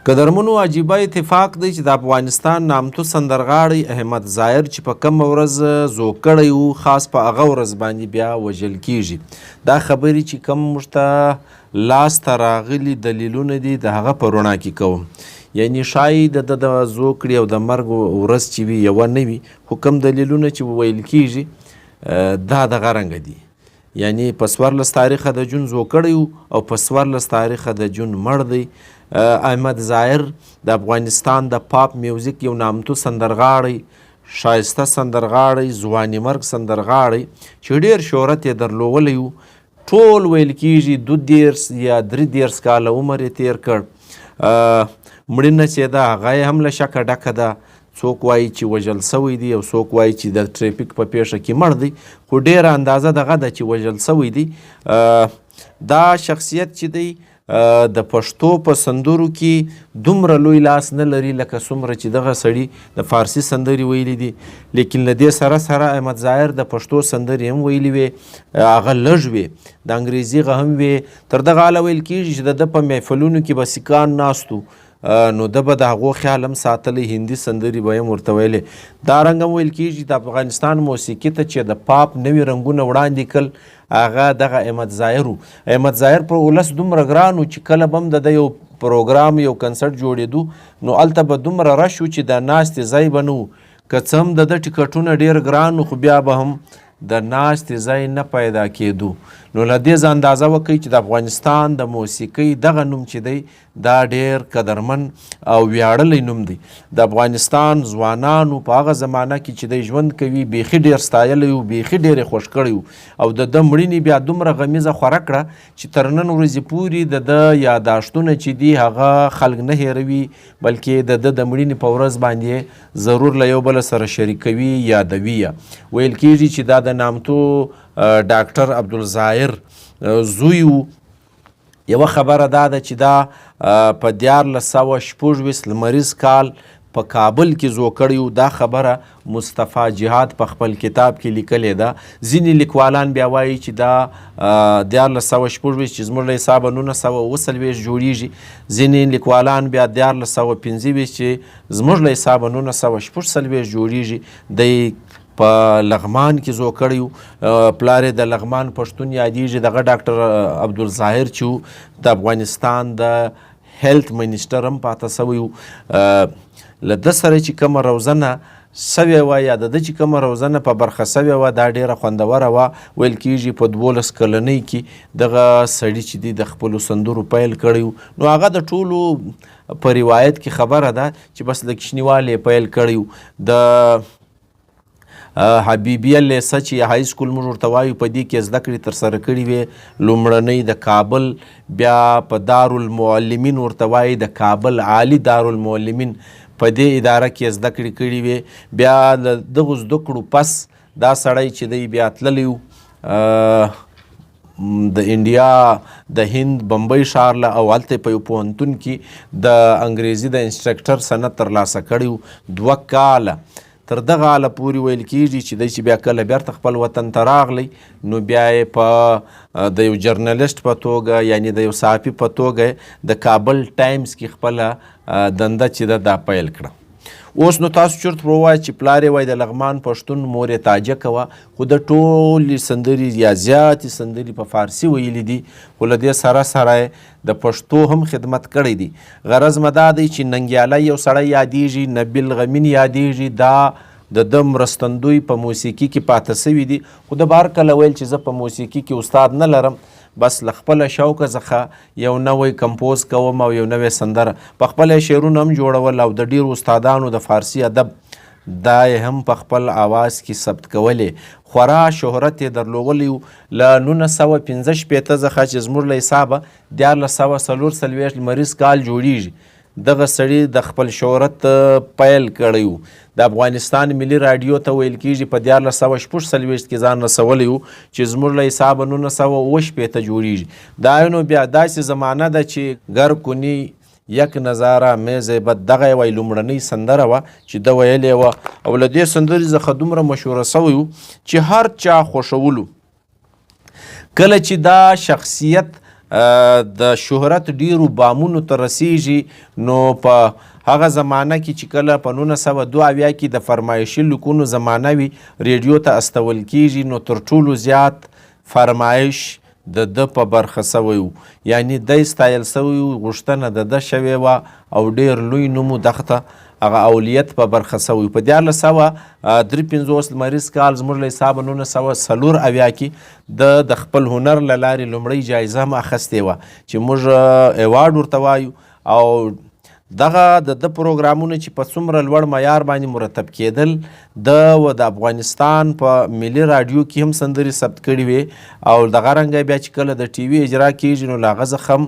قدرمنو عجیبه اتفاق دی چې د افغانستان نامتو سندرغاړی احمد ظاهر چې په کم ورځ زوکړی و خاص په هغه ورځ باندې بیا وژل کیږي. دا خبرې چې کم موږ ته لاسته راغلي دلیلونه دي د هغه په رڼا کې کوم. یعنی شاید د زوکړې او د مرګ ورځ چې وي یوه نه وي، خو کم دلیلونه چې ویل کیږي دا دغه رنګه دي. یعنی په 14 تاریخه د جون زوکړی و او په 14 تاریخه د جون مړ دی. احمد ظاهر د افغانستان د پاپ میوزیک یو نامتو سندرغاړی، شایسته سندرغاړی، ځواني مرګ سندرغاړی چې ډیر شهرت یې درلودلی و. ټول ویل کیږي 2 یا 3 کاله عمر یې تیر کړ. مړینه چې ده هغه یې هم له شکه ډکه ده. څوک وایي چې وژل سوی دی او څوک وایي چې د ټریفیک په پیښه کې مړ دی، خو ډیره اندازه دغه ده چې وژل سوی دی. دا شخصیت چې دی د پښتو په سندرو کې دومره لوی لاس نه لري لکه څومره چې دغه سړي د فارسي سندرې ویلي دي. لیکن له دې سره سره احمد ظاهر د پښتو سندرې هم ویلي وې، هغه لږ وې، د انګریزي هغه هم وې. تر دغه حاله ویل کېږي چې د ده په محفلونو کې به سیکان ناستو، نو ده به د هغو خیال هم ساتلی، هندي سندرې به هم ورته ویلې. دا رنګ هم ویل کېږي د افغانستان موسیقي ته چې د پاپ نوي رنګونه وړاندې کړل هغه دغه احمد ظاهر و. احمد ظاهر پر ولس دومره ګران و چې کله به هم د ده یو پروګرام یو کنسرټ جوړېدو نو هلته به دومره رش و چې د ناستې ځای به نه و. که څه هم د ده ټکټونه ډېر ګران و خو بیا به هم د ناستې ځای نه پیدا کېدو. نو له دې ځه اندازه وکړئ چې د افغانستان د موسیقۍ دغه نوم چې دی دا ډېر قدرمن او ویاړلی نوم دی. د افغانستان ځوانانو په هغه زمانه کې چې دی ژوند کوي بیخي ډېر ستایلی و، بیخي ډېر یې خوښ کړی و. او د ده مړینې بیا دومره غمیزه خوره کړه چې تر نن ورځې پورې د ده یاداشتونه چې دي هغه خلک نه هېروي، بلکې د ده د مړینې په ورځ باندې ضرور له یو بله سره شریکوي، یادوي. ویل کېږي چې دا د نامتو ډاکټر عبدالظاهر زوی و. یوه خبره دا ده چې دا په 1426 لمریز کال په کابل کې زوکړی و. دا خبره مصطفی جهاد په خپل کتاب کې لیکلې ده. ځینې لیکوالان بیا وایي چې دا 1426 چې زموږ له حسابه 1940 جوړیږي، ځینې لیکوالان بیا 1425 چې زموږ له حسابه 1946 جوړیږي. دی په لغمان کې زوکړی و. پلار یې د لغمان پښتون یادیږي. دغه ډاکټر عبدالظاهر چې د افغانستان د هیلث منیسټر هم پاته سوی و. له ده سره چې کومه روزنه سوې وه یا د ده چې کومه روزنه په برخه سوې وه دا ډېره خوندوره وه. ویل کېږي په 12 کلنۍ کې دغه سړي چې دی د خپلو سندرو پیل کړی و. نو هغه د ټولو په روایت کې خبره ده چې بس د کوچنیوالي یې پیل کړی و. د حبیبیه لیسه چې های سکول موږ ورته وایو په دې کې زده کړې ترسره کړي وې. لومړنۍ د کابل، بیا په دارالمعلمین ورته وایي د کابل عالی دارالمعلمین په دې اداره کې زده کړې کړي وې. بیا د دغو زده کړو پس دا سړی چې دی بیا تللی و د انډیا د هند بمبئی ښار له، او هلته په یو پوهنتون کې د انګریزي د انسټرکټر سند ترلاسه کړی و 2 کاله. تر دغه حاله پورې ویل کېږي چې دی چې بیا کله بیرته خپل وطن ته راغلی نو بیا یې په د یو جرنلیسټ په توګه یعنی د یو صحافي په توګه د کابل ټایمز کې خپله دنده چې ده دا پیل کړه. اوس نو تاسو چورت ووایئ چې پلار یې وایي د لغمان پښتون، مور یې تاجکه وه، خو د ټولې سندرې یا زیاتې سندرې په فارسي ویلي دي. خو له دې سره سره د پښتو هم خدمت کړی دی. غرض مې دا دی چې ننګیالی یو سړی یادیږي، نبیل غمین یادیږي، دا د ده مرستندوی په موسیقي کې پاته سوي دي. خو د بهر کله ویل چې زه په موسیقي کې استاد نه لرم، بس له خپله شوقه څخه یو نوی کمپوز کوم او یو نوی سندره. په خپله شعرونه هم جوړول او د ډېرو استادانو د فارسي ادب دا یې هم په خپل آواز کې ثبت کولې. خورا شهرت یې درلودلی و. له 1965 څخه چې زموږ له حسابه 1444 لمریز کال جوړیږي دغه سړي د خپل شهرت پیل کړی و. د افغانستان ملي راډیو ته ویل کېږي په 1446 کې ځان رسولی و چې زموږ له حسابه 1968 جوړیږي. دا نو بیا داسې زمانه ده چې گر کني یک نظاره میزبت دغه یوه لومړنۍ سندره وه چې ده ویلې وه. او له دې سندرې څخه دومره مشهوره سوی و چې هر چا خوښولو. کله چې دا شخصیت د شهرت ډیرو بامونو ته رسیږي. نو په هغه زمانه کې چې کله په 1972 کې د فرمایشي لیکونو زمانه وي ریډیو ته استول کیږي، نو تر ټولو زیات فرمایش د په برخه سوی و، یعنی دی ستایل سوی و، غوښتنه د شوې وه او ډیر لوی نوم دغه هغه اولیت په برخه سوی. په 1953 لمریز کال زموږ له حسابه 1994 کې د خپل هنر له لارې لومړۍ جایزه هم اخیستې وه چې موږ ایوارډ ورته وایو. او دغه د پروګرامونه چې په څومره لوړ معیار باندې مرتب کېدل، د افغانستان په ملي راډیو کې هم سندرې ثبت کړي وې او دغه رنګه بیا چې کله د ټي وي اجرا کېږي نو له هغه څخه هم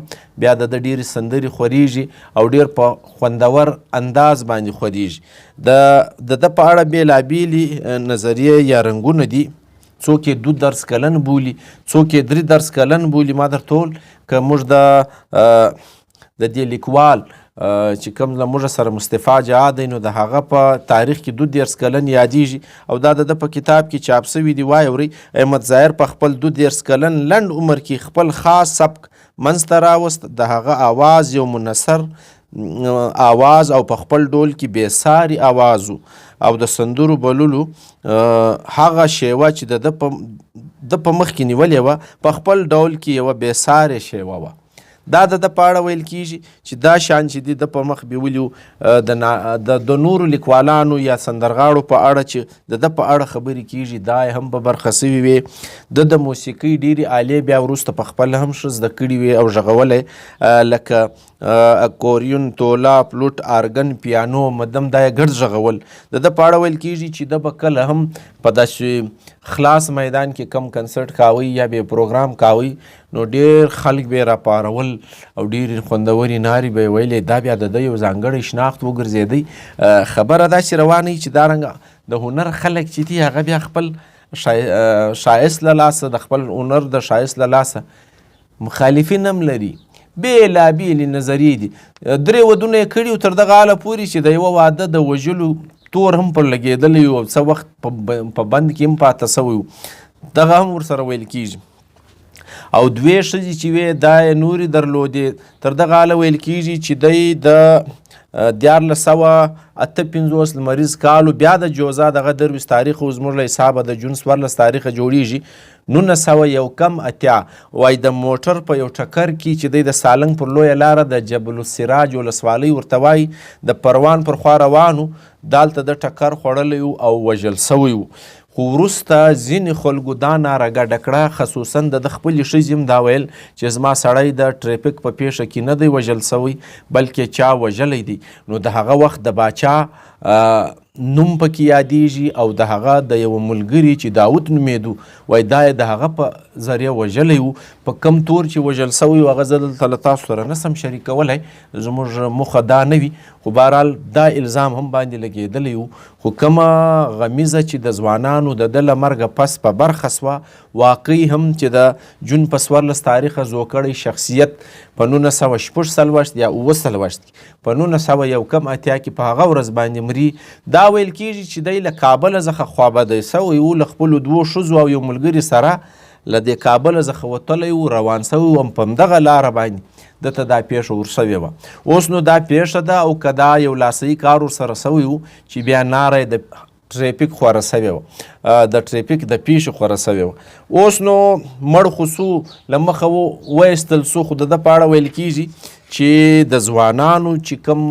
بیا د ډېرې سندرې خورېږي او ډېر په خوندور انداز باندې خورېږي. د په اړه بېلابېلې نظریې یا رنګونه دي. څوک یې 2 درس کلن بولي، څوک یې 3 درس کلن بولي. ما درته وویل که موږ د دې لیکوال چې کوم له موږ سره مصطفی جهاد دی نو د هغه په تاریخ کې 2 کلن یادیږي او دا د په کتاب کې چاپ سوي دي. وایي اورئ، احمد ظاهر په خپل 2 کلن لنډ عمر کې خپل خاص سبک منځته راوست. د هغه آواز یو منثر آواز او په خپل ډول کې بېساري آواز او د سندرو بللو هغه شیوه چې د په مخ کې نیولې وه په خپل ډول کې یوه بېسارې شیوه وه. دا د په اړه ویل کیږي چې دا شان چې دی د په مخ بیولیو د نورو لیکوالانو یا سندرغاړو په اړه چې د په اړه خبرې کیږي دا هم په برخه سوي وې. د موسیقۍ ډیرې آلې بیا وروسته په خپل هم ښه زده کړي وې او غږولی، لکه اکوریون، تولا، پلوټ، آرګن، پیانو، مدم، دا یې ګډ غږول. د په اړه ویل کیږي چې د به کله هم په داسې خلاص میدان کې کم کنسرت کاوی یا به پروګرام کاوی نو ډیر خلک به راپارول او ډیر خوندوري ناري به ویلې. دا بیا د یو ځانګړی شناخت وګرځېدی. خبره داسې روانه چې دا رنګه د هنر خلک چې دي هغه بیا خپل شایست له لاسه د خپل هنر د شایست له لاسه مخالفین هم لري. بېلابېلې نظریې دي. 3 ودونه یې کړي تر دغه حاله پورې چې د یوه واده د وژلو تور هم پر لګېدلی او څه وخت په بند کې هم پاته سوی و. دغه هم ورسره ویل کیږي. او 2 ښځې چې وې دا یې نورې درلودې. تر دغه حاله ویل کیږي چې دی د 1958 لمریز کالو بیا د جوزا دغه 23 تاریخ زموږ له حسابه د جون 14 تاریخه جوړیږي. 1981 وایي د موټر په یو ټکر کې چې دی د سالنګ پر لویه لاره د جبل السراج ولسوالۍ ورته وایي د پروان پر خوا روان و، دالته د ټکر خوړلی و او وژل سوی و. خو وروسته ځینې خلکو دا ناره ګډه کړه، خصوصا د خپلې ښځې هم دا ویل چې زما سړی د ټریفیک په پیښه کې نه دی وژل سوی بلکې چا وژلی دی. نو د هغه وخت د باچا نوم پکې یادیږي او د هغه د یو ملګري چې داود نومېدو وایي دا یې د هغه په ذریعه وژلی و. په کم تور چې وژل سوی و هغه زه دلته له تاسو سره نسم شریکولی، زموږ موخه دا نه وي. خو بهرحال دا الزام هم باندې لګېدلی و. خو کومه غمیزه چې د ځوانانو د ده له مرګه پس په برخه سوه، واقعي هم چې د جون په 14 تاریخه زوکړی شخصیت په 1946 یا 1947 په 1981 کې په هغه ورځ باندې مري. دا ویل کیږي چې دی له کابله څخه خوابدی سوی و، له خپلو 2 ښځو او یو ملګري سره له دې کابله څخه وتلی و، روان سوی و په همدغه لاره باندې دته دا پیښه ورسوې وه. اوس نو دا پیښه ده او که دا یو لاسي کار ورسره سوی و چې بیا ناره د ټریفیک خوره سوې وه، د ټریفیک د پیښې خوره سوې وه. اوس نو مړ خو سو له مخه وایستل سو. خو د ده په اړه ویل کیږي چې د ځوانانو چې کوم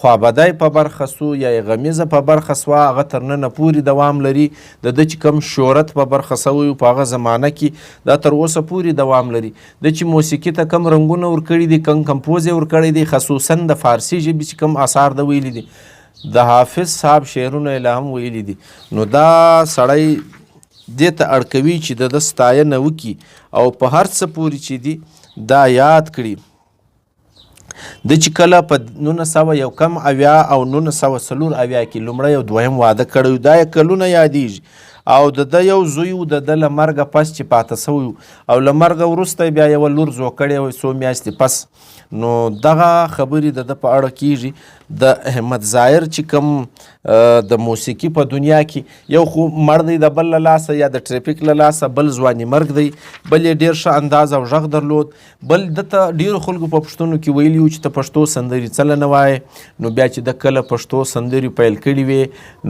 خوابدی په برخه سو یا غمیزه په برخه سوه هغه تر ننه پورې دوام لري. د ده چې کوم شهرت په برخه سوی په هغه زمانه کې دا تر اوسه پورې دوام لري. د چې موسیقي ته کم رنګونه ورکړي دي، کم کمپوز یې ورکړی دی، خصوصا د فارسي ژبې چې کوم اثار ده ویلي دي، د حافظ صاحب شعرونه یې لا هم ویلي دي. نو دا سړی دې ته اړ کوي چې د ده ستاینه وکړي او په هر څه پورې چې دي دا یاد کړي. د چې کله په 1991 او 1904 کې لومړی او دویم واده کړی، دا یې کلونه یادیږي. او د ده یو زوی و د ده له مرګه پس چې پاته سوی او له مرګه وروسته بیا یوه لور زوی کړې وی څو میاشتې پس. نو دغه خبرې د ده په اړه کیږي. د احمد ظاهر چې کوم د موسیقي په دنیا کې یو خو مړ دی د بل له لاسه یا د ټریفیک له لاسه، بل ځواني مرګ دی، بل یې ډېر ښه انداز او غږ درلود، بل ده ته ډېرو خلکو په پوښتنو کې ویلي وو چې ته پښتو سندرې څله نه وایې. نو بیا چې د کله پښتو سندرې پیل کړي وې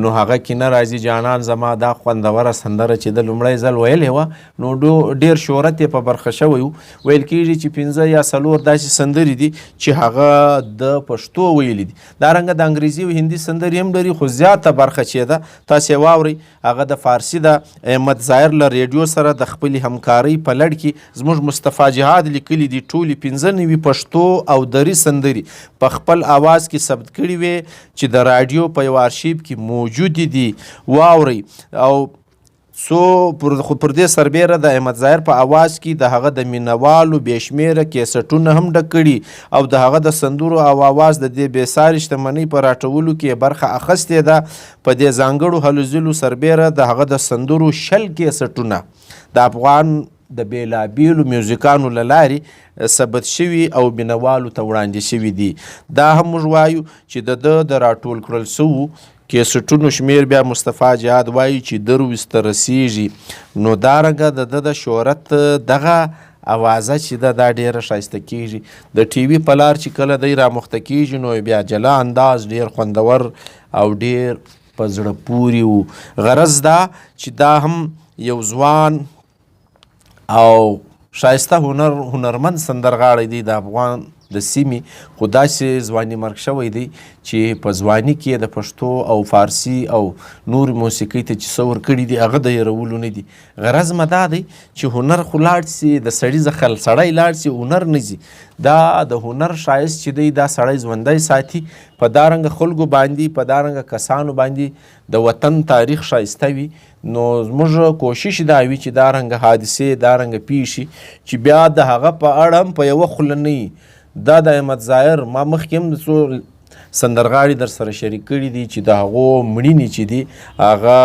نو هغه کې نه راځي جانان زما دا خوندوره سندره چې د لومړی ځل ویلې وه نو ډېر شهرت یې په برخه شوی و. ویل کېږي چې 5 یا 4 داسې سندرې دي چې هغه د پښتو ویلي دي. دارنګه د انګریزي او هندي سندرې هم لري، خو زیاته برخه چې ده تاسې یې واورئ هغه د فارسي ده. احمد ظاهر له ریډیو سره د خپلې همکارۍ په لړ کې زموږ مصطفی جهاد لیکلي دي ټولې 95 پښتو او دري سندرې په خپل آواز کې ثبت کړي وې چې د راډیو په یو آرشیف کې موجودې دي. واورئ او پر دې سربیره د احمد ظاهر په آواز کې د هغه د مینوالو بې شمېره کیسټونه هم ډک کړي او د هغه د سندرو او آواز د دې بېساري شتمنۍ په راټولو کې برخه اخیستې ده. په دې ځانګړو هلو ځلو سربیره د هغه د سندرو 20 کیسټونه د افغان د بیلابیلو میوزیکانو له لارې ثبت شوي او مینوالو ته وړاندې شوي دي. دا هم موږ وایو چې د ده د راټول کړل سوو کیسټونو شمیر بیا مصطفی جهاد وایي چې 23 ته رسیږي. نو دارنګه د ده د شهرت دغه اوازه چې ده دا ډېره ښایسته کیږي. د ټي وي په لار چې کله دی رامخته کیږي نو بیا جلا انداز ډېر خوندور او ډېر په زړه پورې و. غرض دا چې دا هم یو ځوان او ښایسته هنرمند سندرغاړی دی د افغان د سیمې، خو داسې ځواني مرګ شوی دی چې په ځواني کې د پښتو او فارسي او نور موسیقۍ ته چې څه ورکړي دي هغه د هېرولو نه دي. غرض مه دا دی چې هنر خو لاړ سي، د سړي څخه سړی لاړ سي، هنر نه ځي. دا د هنر ښایست چې دی دا سړی ژوندی ساتي، په دارنګه خلکو باندې په دارنګه کسانو باندې د وطن تاریخ ښایسته وي. نو زموږ کوشش دا وي چې دارنګه حادثې دارنګه پیښي چې بیا د هغه په اړه هم په یوه خوله نه وي. دا د احمد ظاهر ما مخکې هم د څو سندرغاړي در سره شریک کړي دي چې د هغو مړینې چې دي هغه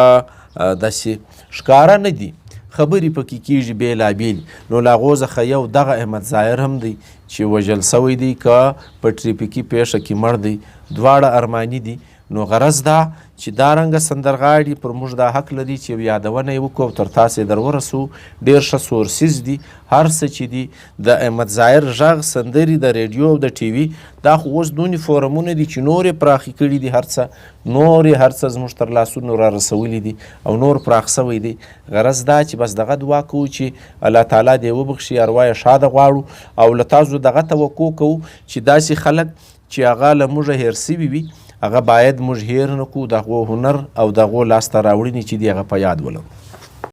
داسې ښکاره نه دي، خبرې پکې کېږي بېلابېلې. نو له هغو څخه یو دغه احمد ظاهر هم دی چې وژل سوی دی که په ټریفیکي پیښه کې مړ دی، دواړه ارماني دي. نو غرض دا چې دارنګه سندرغاړي پر موږ دا حق لري چې یادونه یې وکړو او تر تاسې در ورسو. ډېر ښه سورسیز دي هر څه چې دي د احمد ظاهر غږ سندرې د ریډیو او د ټي وي دا خو اوس دونې فورمونه دي چې نور یې پراخې کړي دي، هر څه زموږ تر لاسونو را رسولي دي او نور پراخ سوی دی. غرض دا چې بس دغه دعا کوو چې الله تعالی دې وبخښي، اروا یې ښاده غواړو او له تاسو دغه توقع کوو چې داسې خلک چې هغه له موږه هېر سوي وي هغه باید موږ هېر نه کړو، د هغو هنر او د هغو لاسته راوړنې چې دي هغه په یاد ولرو.